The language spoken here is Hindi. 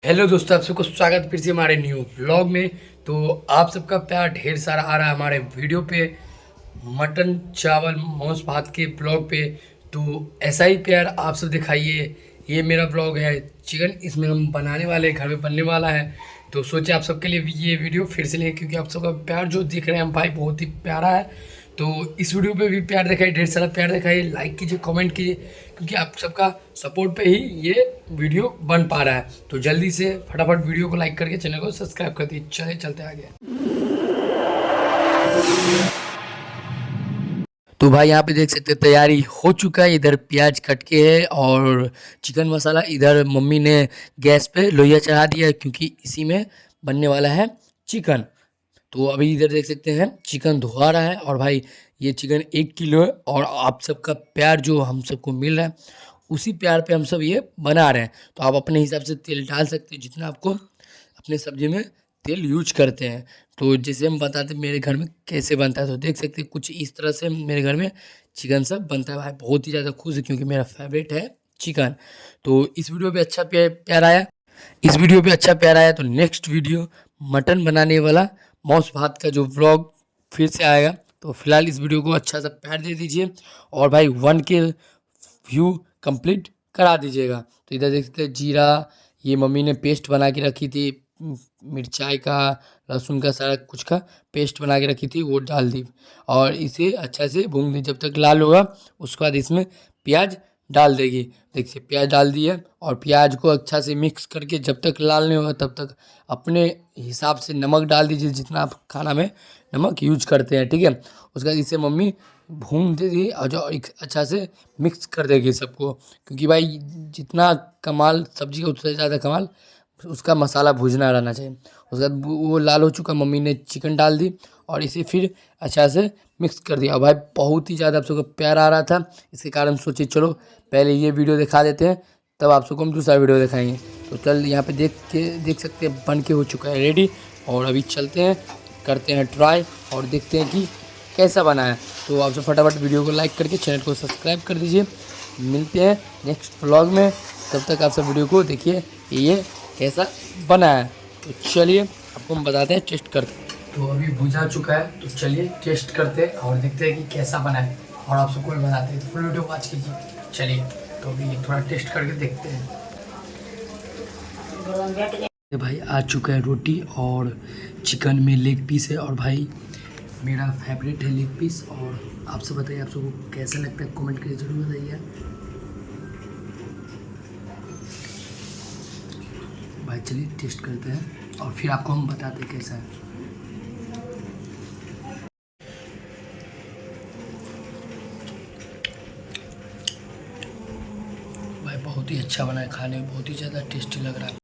हेलो दोस्तों, आप सबको स्वागत फिर से हमारे न्यू ब्लॉग में। तो आप सबका प्यार ढेर सारा आ रहा है हमारे वीडियो पे, मटन चावल मांस भात के ब्लॉग पे। तो ऐसा ही प्यार आप सब दिखाइए। ये मेरा ब्लॉग है चिकन, इसमें हम बनाने वाले हैं, घर में बनने वाला है। तो सोचे आप सबके लिए भी ये वीडियो फिर से लें, क्योंकि आप सबका प्यार जो दिख रहे हैं हम भाई बहुत ही प्यारा है। तो इस वीडियो पे भी प्यार दिखाइए, ढेर सारा प्यार दिखाइए, लाइक कीजिए, कमेंट कीजिए, क्योंकि आप सबका सपोर्ट पे ही ये वीडियो बन पा रहा है। तो जल्दी से फटाफट वीडियो को लाइक करके चैनल को सब्सक्राइब कर दीजिए। चले चलते आगे। तो भाई यहाँ पे देख सकते हैं तैयारी हो चुका है। इधर प्याज कट के है और चिकन मसाला इधर मम्मी ने गैस पे लोहिया चढ़ा दिया है, क्योंकि इसी में बनने वाला है चिकन। तो अभी इधर देख सकते हैं चिकन धुआ रहा है। और भाई ये चिकन 1 किलो है, और आप सबका प्यार जो हम सबको मिल रहा है उसी प्यार पे हम सब ये बना रहे हैं। तो आप अपने हिसाब से तेल डाल सकते हैं जितना आपको अपने सब्जी में तेल यूज करते हैं। तो जैसे हम बताते हैं मेरे घर में कैसे बनता है, तो देख सकते हैं कुछ इस तरह से मेरे घर में चिकन सब बनता है। भाई बहुत ही ज़्यादा खुश है, क्योंकि मेरा फेवरेट है चिकन। तो इस वीडियो पे अच्छा प्यार आया, इस वीडियो पे अच्छा प्यार आया तो नेक्स्ट वीडियो मटन बनाने वाला मांस भात का जो व्लॉग फिर से आएगा। तो फिलहाल इस वीडियो को अच्छा सा प्यार दे दीजिए, और भाई 1K व्यू कंप्लीट करा दीजिएगा। तो इधर देख सकते हैं जीरा, ये मम्मी ने पेस्ट बना के रखी थी, मिर्चाई का, लहसुन का, सारा कुछ का पेस्ट बना के रखी थी, वो डाल दी और इसे अच्छा से भून दी। जब तक लाल होगा उसके बाद इसमें प्याज डाल देगी। देखिए प्याज डाल दी है, और प्याज को अच्छा से मिक्स करके जब तक लाल नहीं होगा तब तक अपने हिसाब से नमक डाल दीजिए, जितना आप खाना में नमक यूज करते हैं, ठीक है। उसके बाद इसे मम्मी भून देगी और जो अच्छा से मिक्स कर देगी सबको, क्योंकि भाई जितना कमाल सब्जी का उससे ज़्यादा कमाल उसका मसाला भूजना रहना चाहिए। उसके बाद वो लाल हो चुका, मम्मी ने चिकन डाल दी और इसे फिर अच्छा से मिक्स कर दिया। भाई बहुत ही ज़्यादा आप सबको प्यार आ रहा था, इसके कारण सोचे चलो पहले ये वीडियो दिखा देते हैं, तब आप सबको हम दूसरा वीडियो दिखाएंगे। तो चल यहाँ पे देख सकते हैं बन के हो चुका है रेडी। और अभी चलते हैं करते हैं ट्राई और देखते हैं कि कैसा बना है। तो आप सब फटाफट वीडियो को लाइक करके चैनल को सब्सक्राइब कर दीजिए। मिलते हैं नेक्स्ट व्लॉग में, तब तक आप सब वीडियो को देखिए ये कैसा बना है। तो चलिए आपको हम बताते हैं, टेस्ट करते हैं। तो अभी भुजा चुका है, तो चलिए टेस्ट करते हैं और देखते हैं कि कैसा बना है, और आप सबको भी बताते हैं। तो फुल वीडियो वॉच कीजिए। चलिए तो अभी थोड़ा टेस्ट करके देखते हैं। भाई आ चुका है रोटी, और चिकन में लेग पीस है, और भाई मेरा फेवरेट है लेग पीस। और आप सब बताइए आप सबको कैसा लगता है, कमेंट करके जरूर बताइए। भाई चलिए टेस्ट करते हैं और फिर आपको हम बताते हैं कैसा है। भाई बहुत ही अच्छा बना है, खाने में बहुत ही ज़्यादा टेस्टी लग रहा है।